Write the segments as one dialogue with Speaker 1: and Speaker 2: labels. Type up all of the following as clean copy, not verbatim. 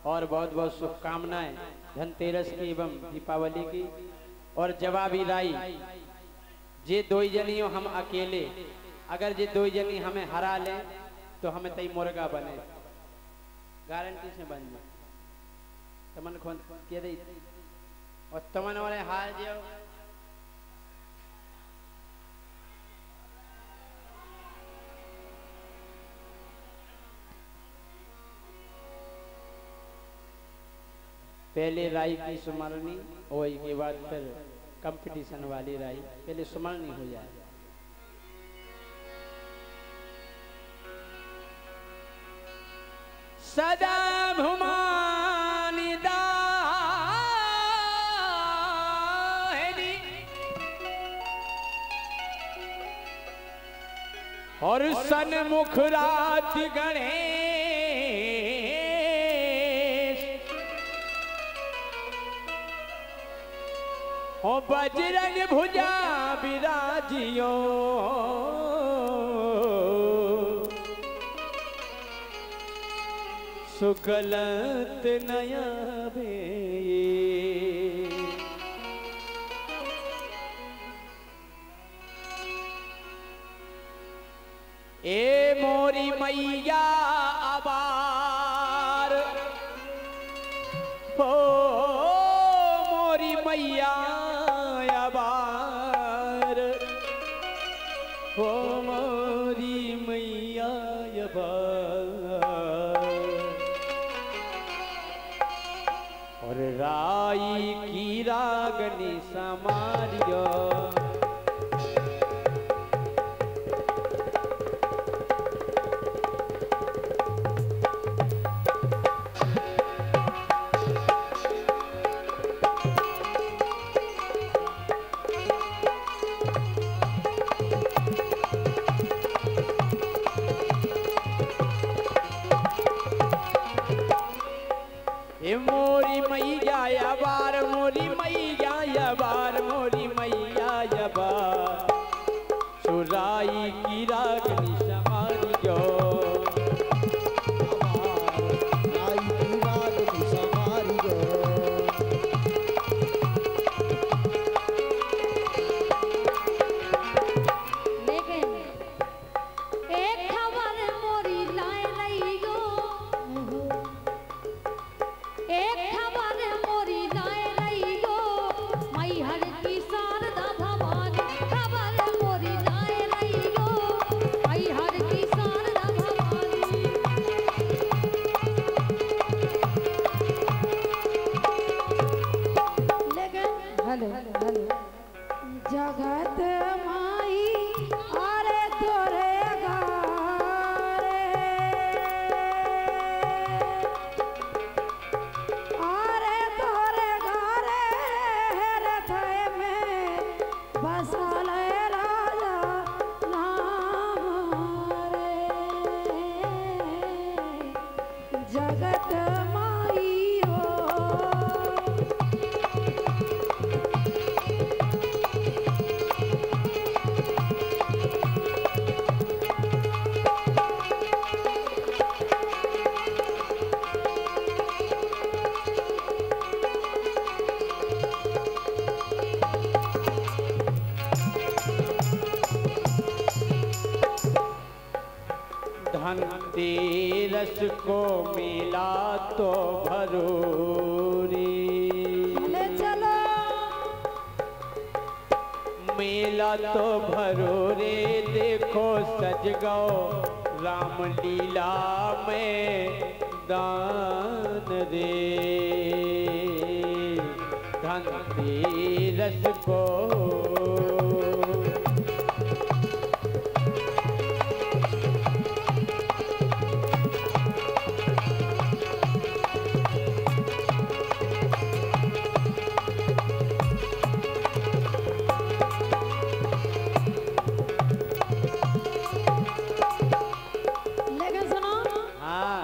Speaker 1: और बहुत बहुत शुभकामनाएं धनतेरस की एवं दीपावली की। और जवाबी राई जे दो जनी हम अकेले, अगर जे दो जनी हमें हरा ले तो हमें तई मुर्गा बने, गारंटी से बन जाए। तमन खोन के दे और तमन वाले हाल जो पहले राई की सुमरनी और के बाद फिर कंपटीशन वाली राई, पहले सुमरनी हो जाए। सदा भुमानी दाहिनी और सन्मुख रात गणेश ओ बजरंग भुजा विराजियो सुगलत नया भे। ए मोरी मैया आबार हो मोरी मैया आबार हो मोरी मैया आबार और राई की रागनी समारियो मोरी मैया याबार मोरी मैया याबार मोरी मैया याबार सुराई की रागनी समारियो राई की रागनी समारियो।
Speaker 2: लेकिन एक खबर मोरी लाए रहियो, एक खबर मोरी लाए रहियो मैहर की शारदा भवानी, खबर मोरी लाए रहियो मैहर की शारदा भवानी। लेकिन हेलो हेलो जगत माई अरे तोरे गारे आरे तोरे गारे रथय में बसल राजा नाम रे जगत माई हो।
Speaker 1: धनतेरस को मिला तो भरोरी,
Speaker 2: चले चलो
Speaker 1: मेला तो भरोरे देखो सज गओ राम लीला में दान रे धनतेरस को।
Speaker 2: लेकिन सुनो
Speaker 1: हाँ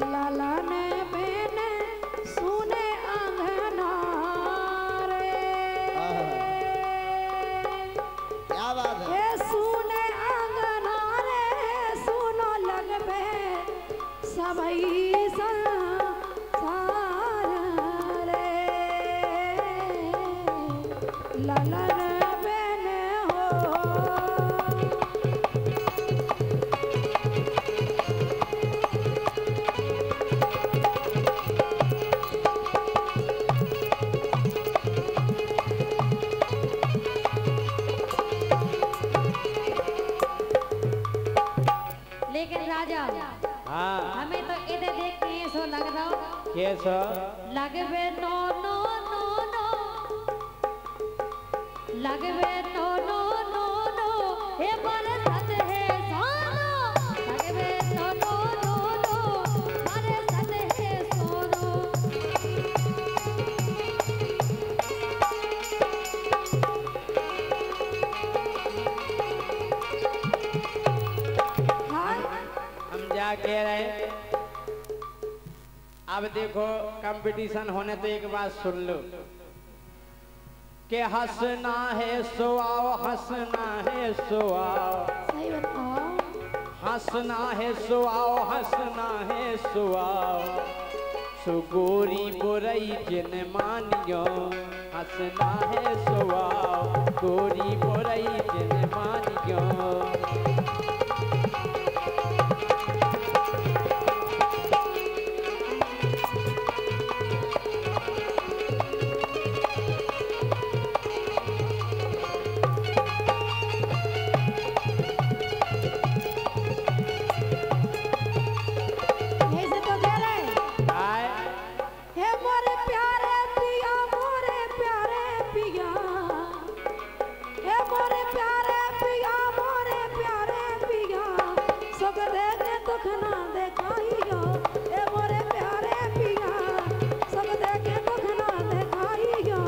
Speaker 2: लाला ने बेने सुने अंगना रे कैसो लग रहा
Speaker 1: कैसा
Speaker 2: लगवे नो नो नो नो लगवे नो नो नो नो हे बरसत है सोनो लगवे नो नो नो नो बरसत है सोनो हाँ
Speaker 1: हम जा कह रहे अब देखो कंपटीशन होने तो एक बात सुन लो कि हंसना है सो आओ हंसना है सो आओ
Speaker 2: सही बताओ
Speaker 1: हंसना है सो आओ हंसना है सो आओ सो गोरी बुरई जिन मानियो हंसना है सो आओ गोरी बुरई जिन मानियो
Speaker 2: यही से तो कह रहे
Speaker 1: आए
Speaker 2: हे मोरे प्यारे पिया मोरे प्यारे पिया हे मोरे प्यारे पिया सुख देखे दुख ना देखाइयो हे मोरे प्यारे पिया सुख देखे दुख ना देखाइयो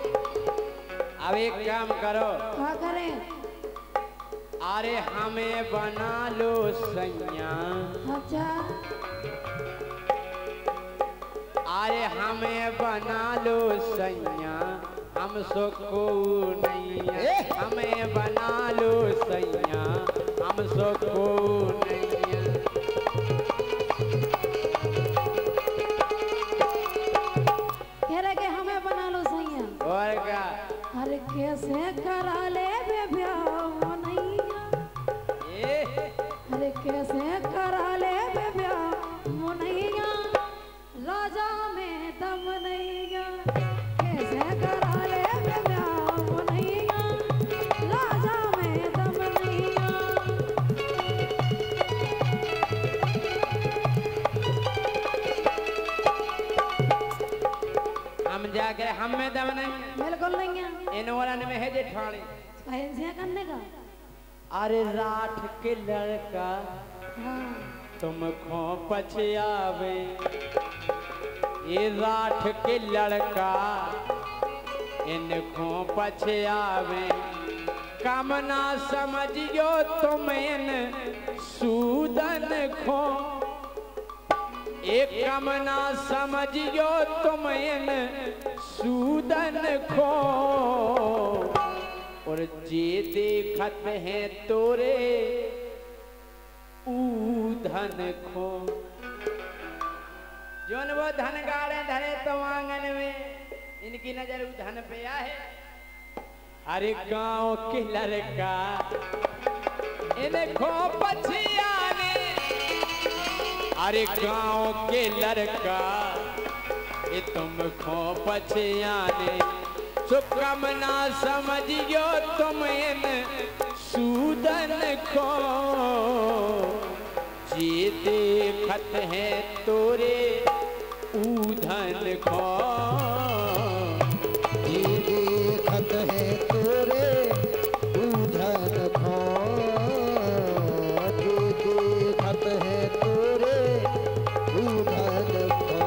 Speaker 1: अब एक काम करो
Speaker 2: क्या करें
Speaker 1: अरे हमें बना लो सैया
Speaker 2: अच्छा
Speaker 1: अरे हमें बना लो सैया हम सुको नहीं हमें बना लो सैया हम सुको नहीं
Speaker 2: कह रहे कि हमें बना लो सैया
Speaker 1: और क्या
Speaker 2: अरे कैसे करा ले बे ब्याह नैया
Speaker 1: ए
Speaker 2: अरे कैसे करा ले बे ब्याह नैया राजा में दम नैया कैसे करा ले बे ब्याह नैया राजा में दम नैया
Speaker 1: हम जाकर हम में दम नहीं
Speaker 2: बिल्कुल नहीं है
Speaker 1: इन वालन में है जेठानी
Speaker 2: ऐसे करने का
Speaker 1: अरे राठ के लड़का
Speaker 2: हाँ
Speaker 1: तुमको पछयावे ये राठ के लड़का इनको पछयावे कम ना समझियो तुम इन सूदन को एक कम ना समझियो तुम इन सूदन को और जे देखत है तोरे धन खो जोन वो धन गाड़े धरे तो आंगन में इनकी नजर उस धन पे है अरे गांव के लड़का इनको पछियाने अरे गांव के लड़का ये तुमको पछियाने सुकम ना समझियो तुम इन सूदन को जे देखत है तोरे ऊधन को
Speaker 3: जे देखत है तोरे ऊधन खो जे देखत है तोरे ऊधन खो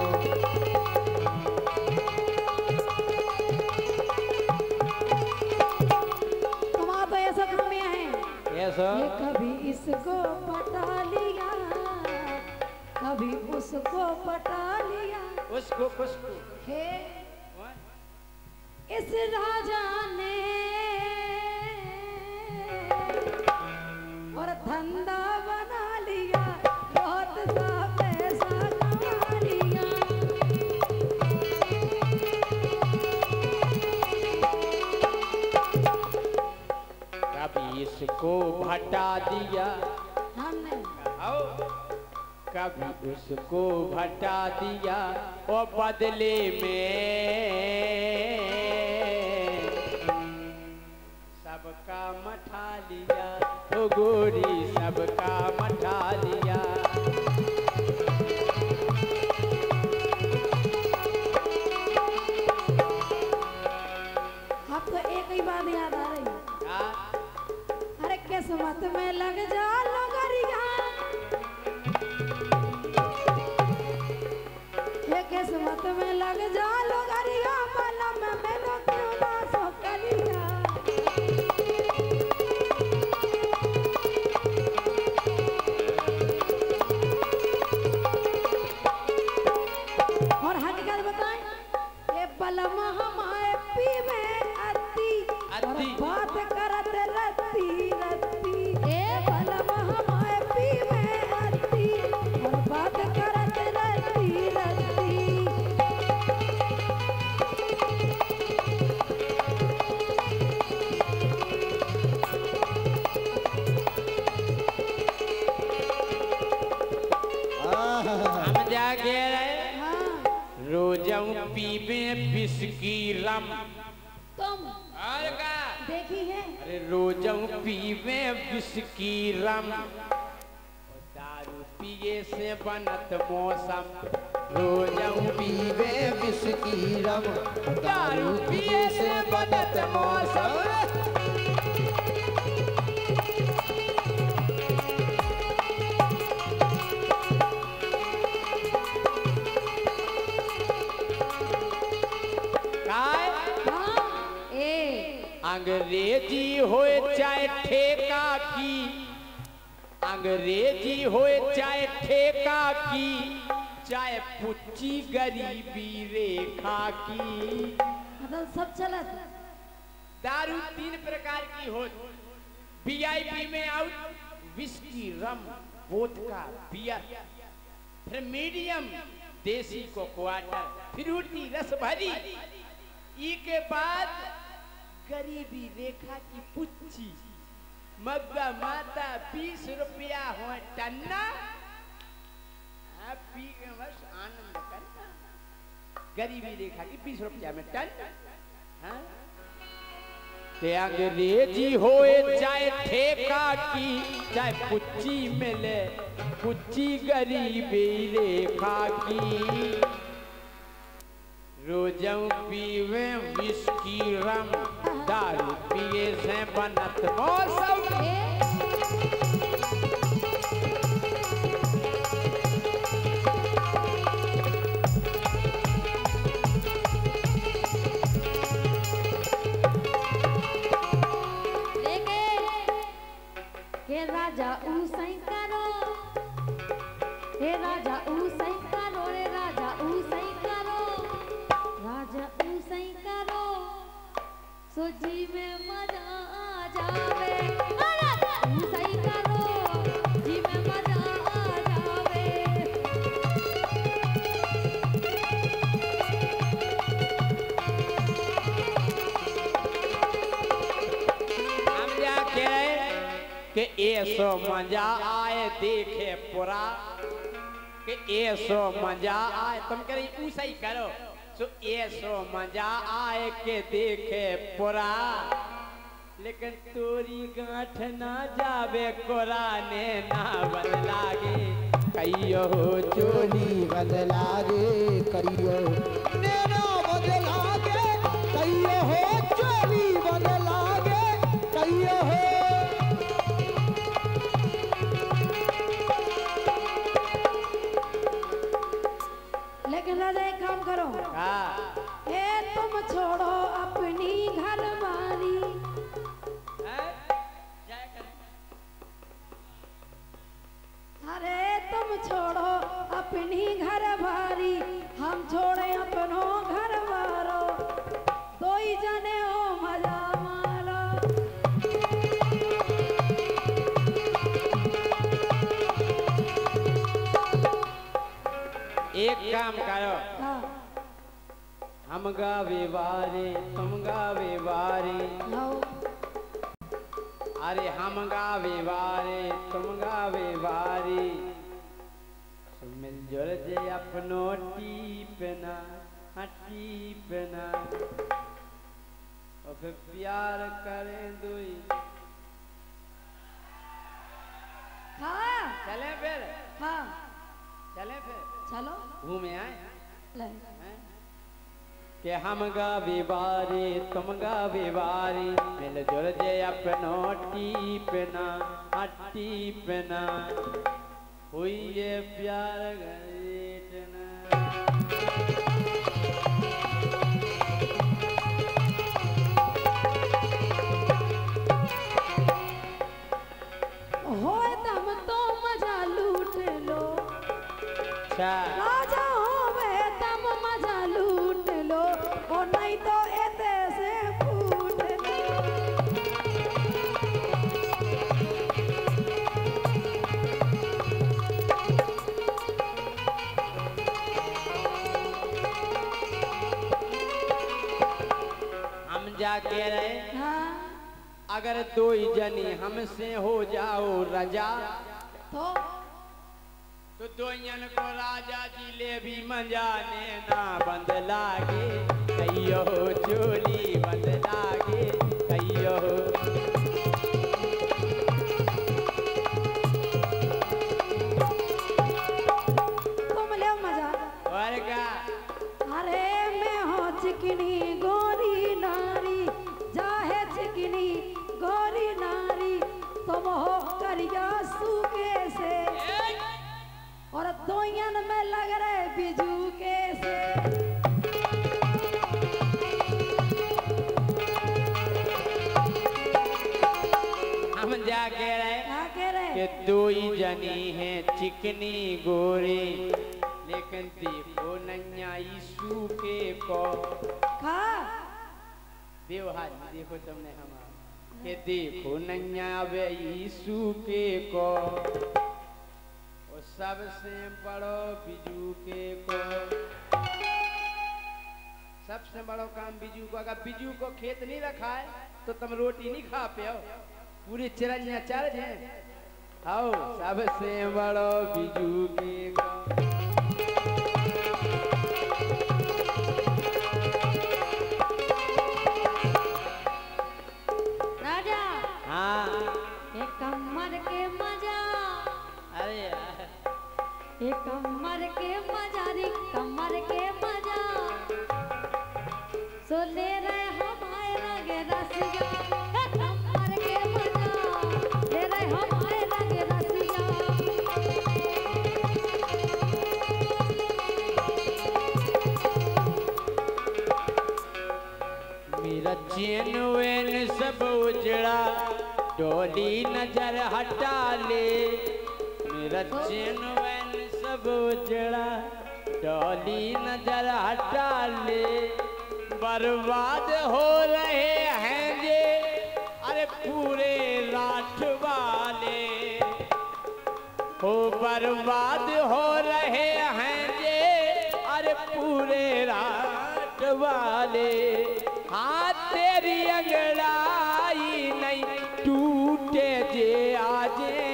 Speaker 2: तुम्हारा तो ऐसा काम है
Speaker 1: ऐसा
Speaker 2: ये कभी इसको पटा लिया कभी उसको पटा लिया
Speaker 1: उसको खुशबू
Speaker 2: हे इस राजा ने और धंधा बना लिया बहुत सा पैसा कमा लिया
Speaker 1: कभी इसको भटा दिया
Speaker 2: हमने
Speaker 1: आओ कभी उसको भटा दिया और बदले में सबका मठा लिया ओ तो गोरी सबका मठा लिया।
Speaker 2: आपको एक ही बात याद आ रही है। अरे किस्मत में लग जा लोगरिया, ये किस्मत में लग जा लोगरिया, माला में मैंने क्यों ना सोकरिया। और हकीकत बताएं, ये बलमा हमारे पीवे और बात करत रत्ती रत्ती, ए बलमा हमारे पीवे अत्ती और बात करत रत्ती रत्ती।
Speaker 1: हम जागे रहे
Speaker 2: हाँ
Speaker 1: रोजऊ पीबे बिस्की रम।
Speaker 2: तुम
Speaker 1: और का
Speaker 2: देखी है
Speaker 1: अरे रोजऊ पीबे बिस्की रम, दारू पिए से बनत मौसम। रोजऊ
Speaker 3: पीवे विस्की रम,
Speaker 1: दारू पिए से बनत मौसम। काय
Speaker 2: हाँ ए
Speaker 1: अंग्रेजी होए चाहे ठेका की, अंग्रेजी होए चाहे ठेका की, चाहे पुच्ची गरीबी रेखा की।
Speaker 2: मतलब सब चलत।
Speaker 1: दारू तीन प्रकार की हो, वीआईपी में आउट, विस्की, रम, वोदका, बियर। फिर मीडियम देसी को क्वार्टर, फ्रूटी रस भरी। ई के बाद गरीबी रेखा की पुच्ची, मग्गा माता 20 रुपया हो टन्ना। आप पी के बस आनंद करना। गरीबी रेखा की 20 रुपया में टन। हाँ? ते अंग्रेजी होए चाहे ठेका की, चाहे पुच्ची मिले, पुच्ची गरीबी रेखा की। रोजऊ पीवे विस्की रम, दारू पिए से बनत मौसम।
Speaker 2: हे राजा ऊसई करो, हे राजा ऊसई करो, रे राजा ऊसई करो, राजा ऊसई करो, सो जी में मजा आ जावे। राजा ऊसई करो, जी में मजा आ जावे।
Speaker 1: हम जाके कि ऐसो मजा आए देखे पूरा, कि ऐसो मजा आए। तुम कह रही ऊसा ही करो, सो ऐसो मजा आए के देखे पूरा। लेकिन तोरी गांठ ना जावे कोराने ना बदलागे, कहियो
Speaker 3: चोली बदलागे कहियो, नेना बदलागे कहियो हो, चोली बदलागे कहियो हो।
Speaker 2: लेकिन राजा एक काम करो, ए तुम छोड़ो अपनी घरवाली। अरे तुम छोड़ो अपनी घरवाली, हम छोड़े अपनो घरवारो, दो ही जने हो मजा मारो।
Speaker 1: एक काम करो,
Speaker 2: हाँ
Speaker 1: हम गावे बारे तुम गावे बारे,
Speaker 2: लाओ।
Speaker 1: अरे हम गावे बारे तुम गावे बारे, मिलजुल जे अपनो टीपना टीपना, और फिर प्यार करें दुई। चले फिर
Speaker 2: हाँ
Speaker 1: चले फिर
Speaker 2: चलो
Speaker 1: घूमे आए
Speaker 2: ले
Speaker 1: हैं? कि हम गावे बारे तुम गावे बारे मिलजुल जे अपनो टीपना टीपना हुई ये प्यार घरेटना।
Speaker 2: होए तम तो मजा लूट लो
Speaker 1: अच्छा
Speaker 2: राजा होवे तम मजा लूट लो और नहीं तो ऐसे से फूट लो।
Speaker 1: हम जाके रहे
Speaker 2: हाँ
Speaker 1: अगर दो ही जनी हमसे हो जाओ रजा
Speaker 2: तो
Speaker 1: दोयन को राजा जी ले भी मजाने ना बंद लागे कहियो चोली बंद लागे कहियो।
Speaker 2: तुम ले मजा
Speaker 1: और का
Speaker 2: अरे मैं हो चिकनी गोरी नारी जाहे चिकनी गोरी नारी तुम हो करिया सूखे से और दोयन में लग रहे बिजू के से।
Speaker 1: हम जाके रहे
Speaker 2: क्या कह रहे
Speaker 1: कि दो ही जनी है चिकनी गोरी लेकिन देखो नैया यीशु के को
Speaker 2: खा
Speaker 1: व्यवहार देखो तुमने हमारा कि देखो नैया वे यीशु के को सबसे बड़ो बिजू के को सबसे बड़ो काम बिजू को अगर बिजू को खेत नहीं रखा है तो तुम रोटी नहीं खा पे पूरी चिरंजा चल जाए आओ सबसे बड़ो बिजू के को।
Speaker 2: राजा
Speaker 1: हाँ
Speaker 2: एक कमर के मजा
Speaker 1: अरे यार
Speaker 2: एक कमर के मजा रे कमर के मजा सो ले रहे हमारे लगे रसिया कमर के मजा ले रहे हमारे लगे रसिया।
Speaker 1: मेरा चैन वैन सब उजड़ा डोली नजर हटा ले मेरा चैन वैन सब उजड़ा डोली नजर हटा ले बर्बाद हो रहे हैं ये अरे पूरे रात वाले हो बर्बाद हो रहे हैं ये अरे पूरे रात वाले। हाँ तेरी अंगड़ाई नहीं टूटे जे आजे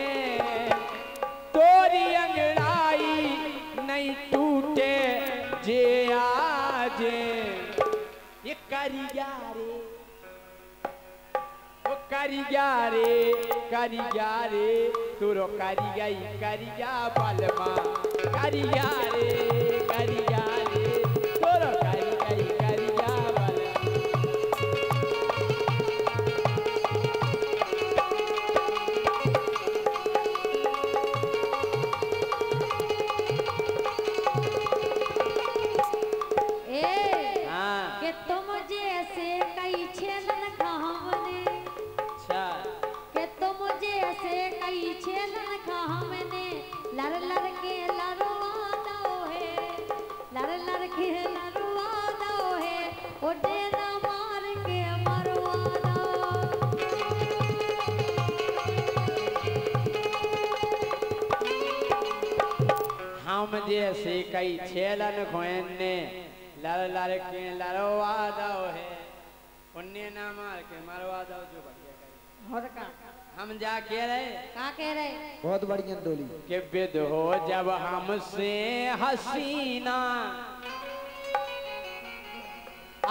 Speaker 1: तोरी अंगड़ाई नहीं टूटे जे आजे। ये करिया रे वो करिया रे तुरो करिया बलमा करिया रे तुरो करिया बलमा।
Speaker 2: ए
Speaker 1: हाँ
Speaker 2: कि तुम जैसे कई छेलन कहावने
Speaker 1: अच्छा
Speaker 2: कि तुम जैसे कई छेलन कहावने लर लर के लरवा दो है लर लर के लरवा दो है ओ डेरा मार के मरवा दो।
Speaker 1: हम जैसे कई छेलन खोने लर लर के लरवा दो है उन्ने ना मार के मरवा दो जो बढ़िया करे।
Speaker 2: और का
Speaker 1: हम जा कह रहे
Speaker 2: का कह रहे
Speaker 3: बहुत बढ़िया डोली
Speaker 1: कि विद हो जब हमसे हसीना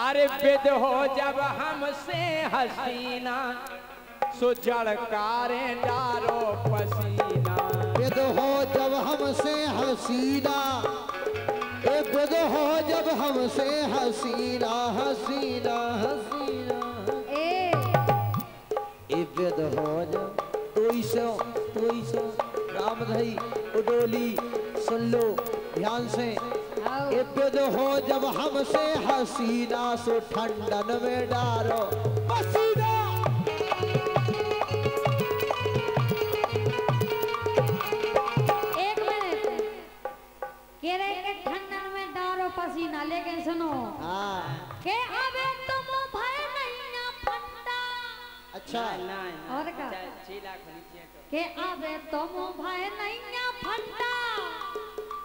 Speaker 1: अरे विद हो जब हमसे हसीना सो जड़कारे डारो पसीना।
Speaker 3: वेद हो हसीना, एक दो हो जब हमसे हसीना हसीना हसीना, एक दो हो जब तोई सो राम धई उडोली सुन लो ध्यान से। एक दो हो जब हमसे हसीना, सो ठंडन में डारो पसीना।
Speaker 2: कह रहे कि ठंडन में डारो पसीना, लेकिन सुनो के अबे तुम भय नहीं फंटा।
Speaker 3: अच्छा
Speaker 2: और का के अबे तुम भय नहीं फंटा,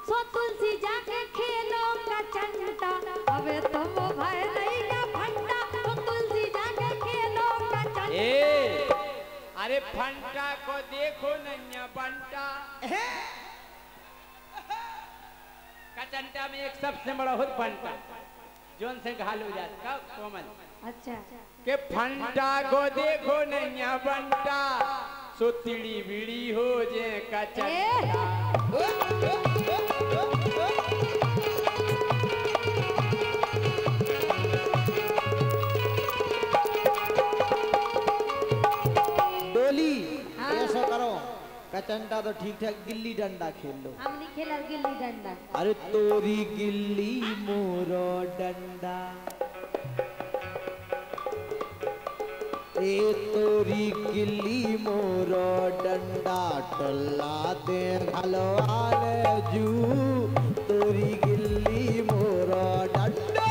Speaker 2: सो तुलसी जाके खेलो का चंटा। अबे तुम भय नहीं फंटा, सो तुलसी जाके खेलो का चंटा।
Speaker 1: अरे फंटा को देखो नैया बंटा, कचंटा में एक सबसे बड़ा होत फंटा, जोन से घाल हो जाता कोमल।
Speaker 2: अच्छा
Speaker 1: के फंटा को देखो नैया बंटा, सो तिड़ी बिड़ी हो जे कचंटा।
Speaker 3: डोली ऐसा करो, कचंटा तो ठीक ठाक, गिल्ली डंडा खेल लो।
Speaker 2: हमने खेला गिल्ली डंडा।
Speaker 3: अरे तोरी गिल्ली मोरो डंडा, ए तोरी गिल्ली मोरो डंडा, टल्ला दे घलवाले जू। तोरी गिल्ली मोरो डंडा,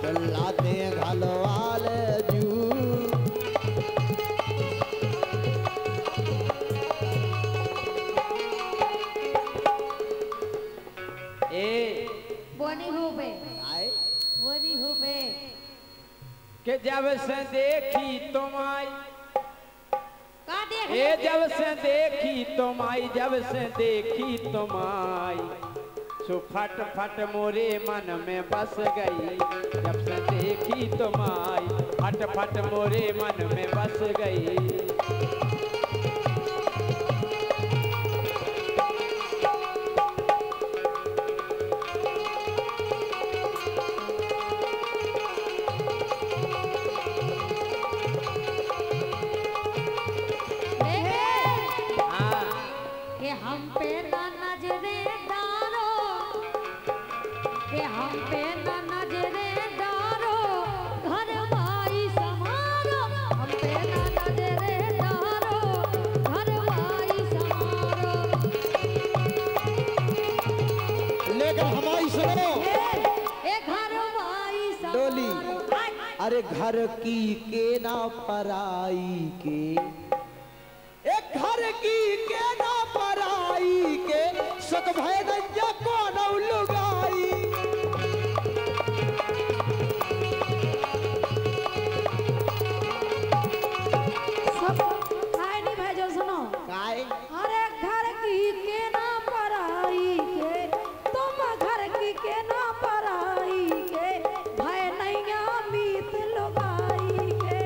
Speaker 3: टल्ला दे घलवाले जू।
Speaker 2: बोनी हो बे
Speaker 3: आए
Speaker 2: बोनी हो बे
Speaker 1: के जब से देखी तुम आई,
Speaker 2: का देख
Speaker 1: ए जब से देखी तुम आई, जब से देखी तुम आई, सो फट फट मोरे मन में बस गई। जब से देखी तुम आई, फट फट मोरे मन में बस गई।
Speaker 2: के हम पे ना नजरे डारो, के हम पे ना नजरे डारो, घर भाई समारो। हम पे ना नजरे डारो, घर भाई समारो।
Speaker 3: लेकिन हमारी सुनो
Speaker 2: ए घर भाई
Speaker 3: डोली,
Speaker 2: समारो।
Speaker 3: अरे घर की के ना पराई के, एक घर की के ना पराई के, सुख भय नैया कौन लुगाई।
Speaker 2: सब आए नहीं भेजो सुनो।
Speaker 3: काय
Speaker 2: अरे घर की के ना पराई के, तुम घर की के ना पराई के, भय नैया मीत लुगाई के।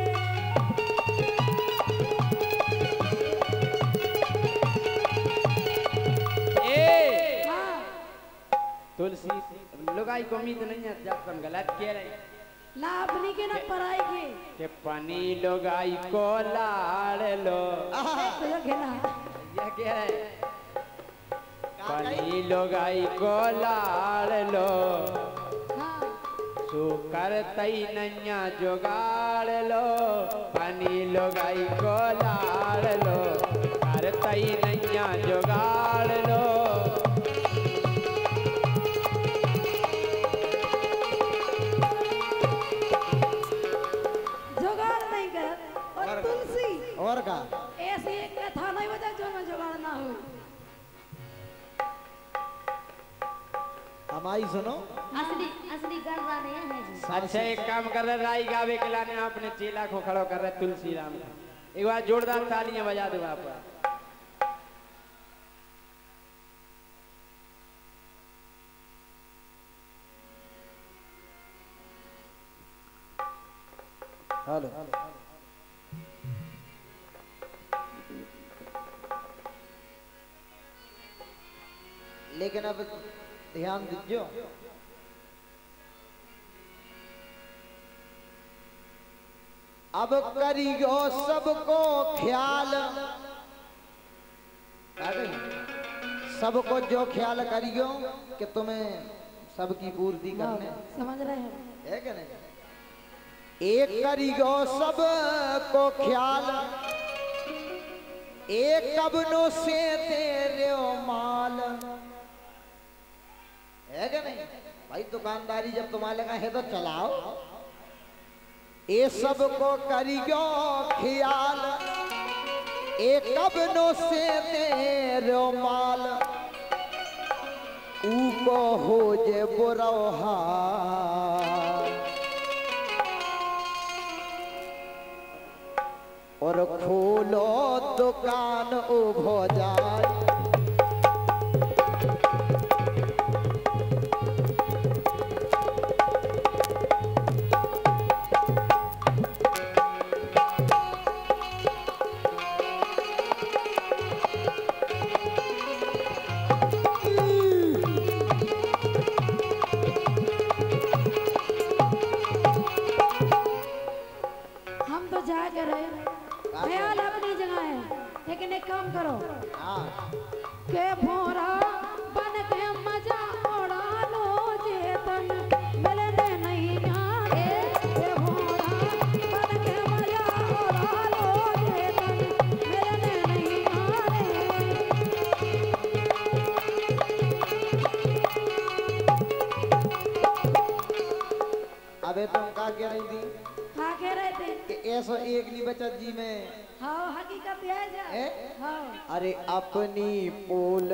Speaker 1: तुलसी लुगाई को उम्मीद नहीं है, जब तुम गलत कह रहे
Speaker 2: लाभनी के ना पराई के
Speaker 1: के पानी लुगाई को लाड़ लो।
Speaker 2: तो ये घेना
Speaker 1: यह कह रहे पानी लुगाई को लाड़ लो,
Speaker 2: हाँ
Speaker 1: सो करतई नैया जुगाड़ लो। पानी लुगाई को लाड़ लो, करतई नैया जुगाड़ लो।
Speaker 2: जुगाड़ नहीं करत। और तुलसी
Speaker 3: और का
Speaker 2: ऐसी एक कथा नहीं बता जो में जुगाड़ ना हो।
Speaker 3: हमारी सुनो,
Speaker 2: असली असली गरबा नहीं है जी।
Speaker 1: अच्छा एक काम कर रहे राई गावे के लाने अपने चेला को खड़ो कर रहे तुलसी राम का। एक बार जोरदार तालियां बजा दो आप।
Speaker 3: हेलो लेकिन अब ध्यान दीजियो, अब करियो सबको ख्याल, सबको जो ख्याल करियो कि तुम्हें सबकी पूर्ति करने,
Speaker 2: समझ रहे हैं
Speaker 3: है कि नहीं? एक करियो सबको ख्याल, एक कबनों से तेरे माल, है कि नहीं भाई? दुकानदारी जब तुम्हारे लगा है तो चलाओ, ये सबको करियो ख्याल, एक कबनों से तेरे माल, ऊको हो जे बुरहा, और खोलो दुकान उभो जाए,
Speaker 2: ख्याल अपनी जगह है, लेकिन एक काम करो
Speaker 3: हाँ
Speaker 2: के भोरा बन के मजा उड़ा लो, चेतन मिलने नहीं आए। के भोरा बन के मजा उड़ा लो, चेतन मिलने नहीं आए।
Speaker 3: अबे तुम का कह रही थी?
Speaker 2: हाँ कह रहे थे
Speaker 3: कि ऐसा एक नहीं बचा जी में।
Speaker 2: हाँ हकीकत है जा।
Speaker 3: है?
Speaker 2: हाँ
Speaker 3: अरे अपनी पोल